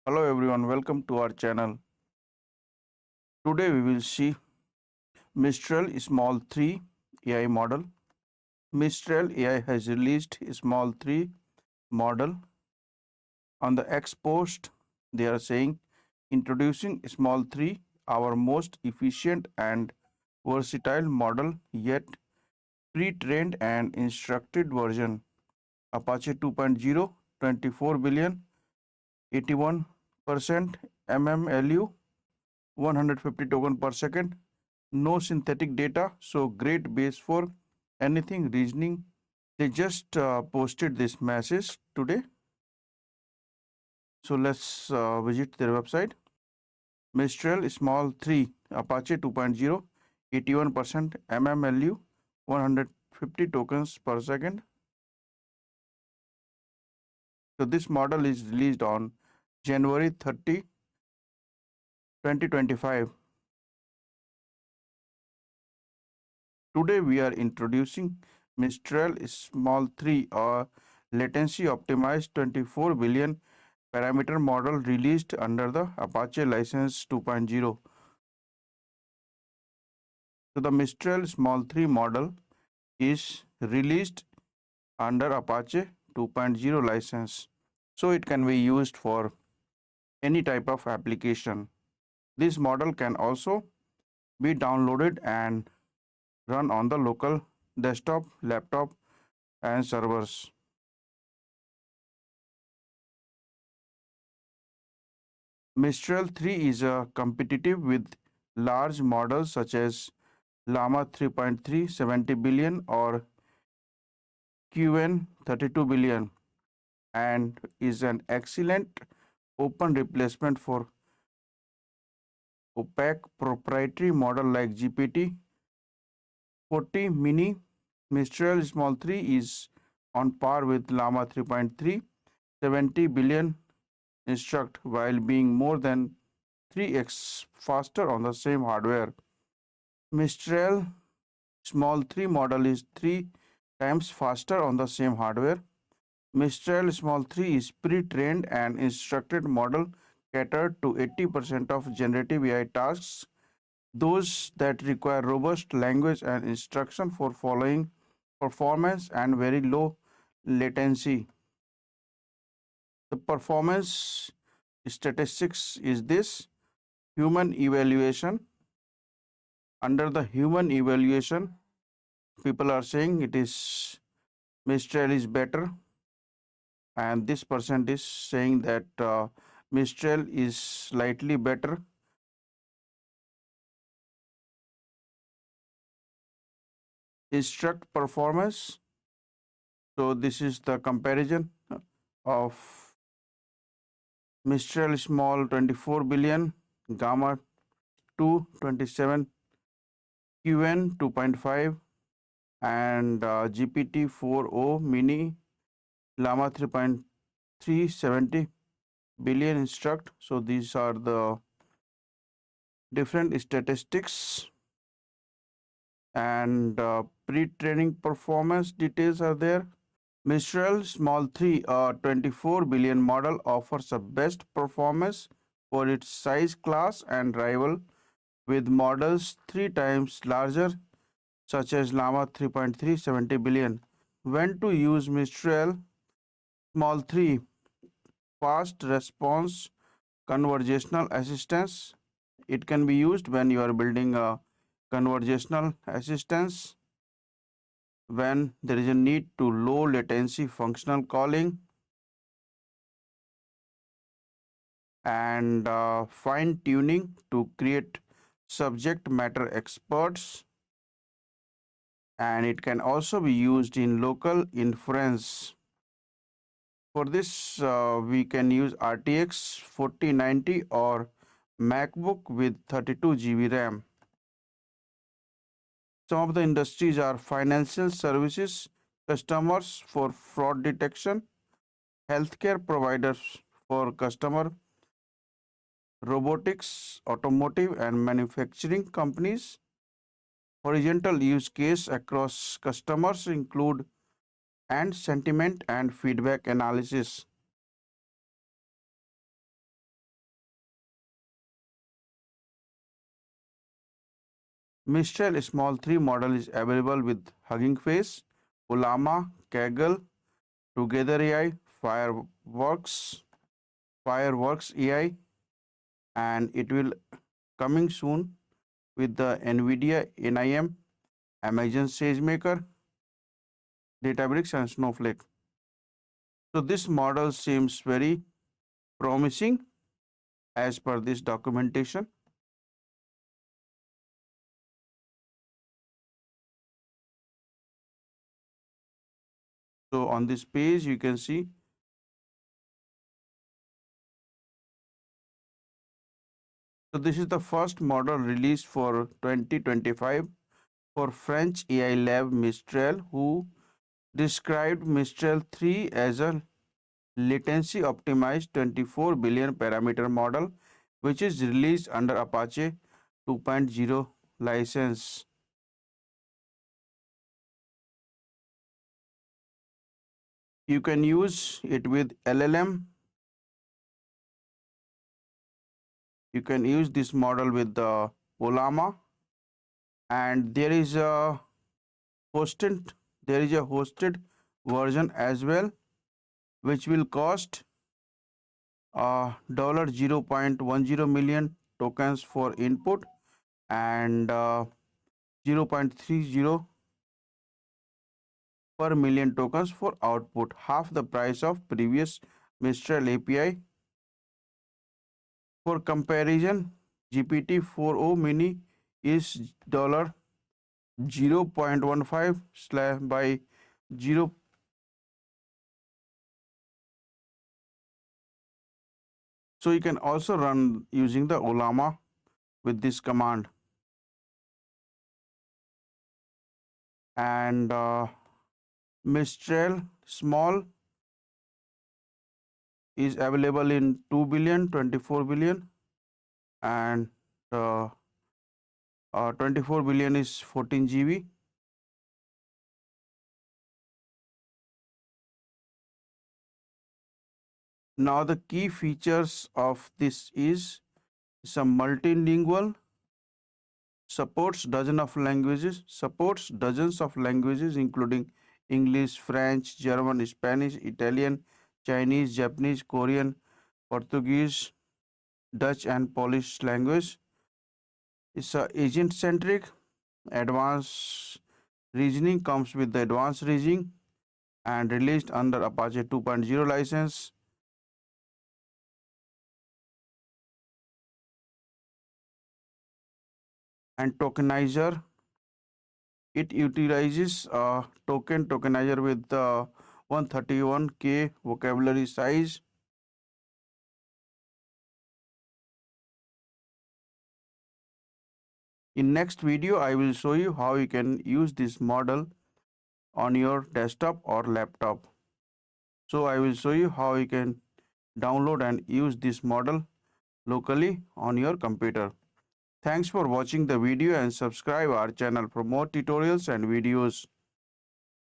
Hello everyone, welcome to our channel. Today we will see Mistral Small 3 AI model. Mistral AI has released Small 3 model. On the X post, they are saying introducing Small 3, our most efficient and versatile model yet pre-trained and instructed version. Apache 2.0, 24 billion, 81% MMLU, 150 token per second, no synthetic data, so great base for anything reasoning. They just posted this message today, so let's visit their website. Mistral Small 3 Apache 2.0, 81% MMLU, 150 tokens per second. So this model is released on January 30, 2025. Today we are introducing Mistral Small 3, a latency optimized 24 billion parameter model released under the Apache license 2.0. So the Mistral Small 3 model is released under Apache 2.0 license. So it can be used for any type of application. This model can also be downloaded and run on the local desktop, laptop and servers. Mistral 3 is competitive with large models such as Llama 3.3 70 billion or QN 32 billion and is an excellent open replacement for opaque proprietary model like GPT 40 mini. Mistral Small 3 is on par with Llama 3.3 70 billion instruct while being more than 3x faster on the same hardware. Mistral Small 3 model is 3 times faster on the same hardware. Mistral Small 3 is pre-trained and instructed model catered to 80% of generative AI tasks, those that require robust language and instruction for following performance and very low latency. The performance statistics is this human evaluation. Under the human evaluation, people are saying it is Mistral is better, and this percent is saying that Mistral is slightly better. Instruct performance. So this is the comparison of Mistral Small 24 billion, Gamma 2 27, QN 2.5, and GPT 4o Mini, Llama 3.3 70 billion instruct. So these are the different statistics and pre-training performance details are there. Mistral Small 3, a 24 billion model, offers the best performance for its size class and rival with models 3 times larger such as Llama 3.3 70 billion. When to use Mistral Small 3? Fast response conversational assistance. It can be used when you are building a conversational assistance, when there is a need to low latency functional calling, and fine tuning to create subject matter experts. And it can also be used in local inference. For this, we can use RTX 4090 or MacBook with 32 GB RAM. Some of the industries are financial services, customers for fraud detection, healthcare providers for customer, robotics, automotive and manufacturing companies. Horizontal use case across customers include and sentiment and feedback analysis. Mistral Small 3 model is available with Hugging Face, Ulama, Kaggle, Together AI, Fireworks AI, and it will coming soon with the NVIDIA NIM, Amazon SageMaker, Databricks, and Snowflake. So this model seems very promising as per this documentation. So on this page you can see, so this is the first model released for 2025 for French AI lab Mistral, who described Mistral 3 as a latency optimized 24 billion parameter model which is released under Apache 2.0 license. You can use it with LLM. You can use this model with the Olama, and there is a hosted version as well, which will cost $0.10 million tokens for input and 0.30 per million tokens for output, half the price of previous Mistral API. For comparison, GPT-4o mini is $0.15 by 0. So you can also run using the Olama with this command. And Mistral small is available in 2 billion, 24 billion, and uh, 24 billion is 14 GB. Now the key features of this is some multilingual, supports dozens of languages including English, French, German, Spanish, Italian, Chinese, Japanese, Korean, Portuguese, Dutch, and Polish language. It's a agent centric. Advanced reasoning comes with the advanced reasoning and released under Apache 2.0 license. And tokenizer, it utilizes a tokenizer with the 131K vocabulary size. In next video, I will show you how you can use this model on your desktop or laptop. So I will show you how you can download and use this model locally on your computer. Thanks for watching the video and subscribe our channel for more tutorials and videos.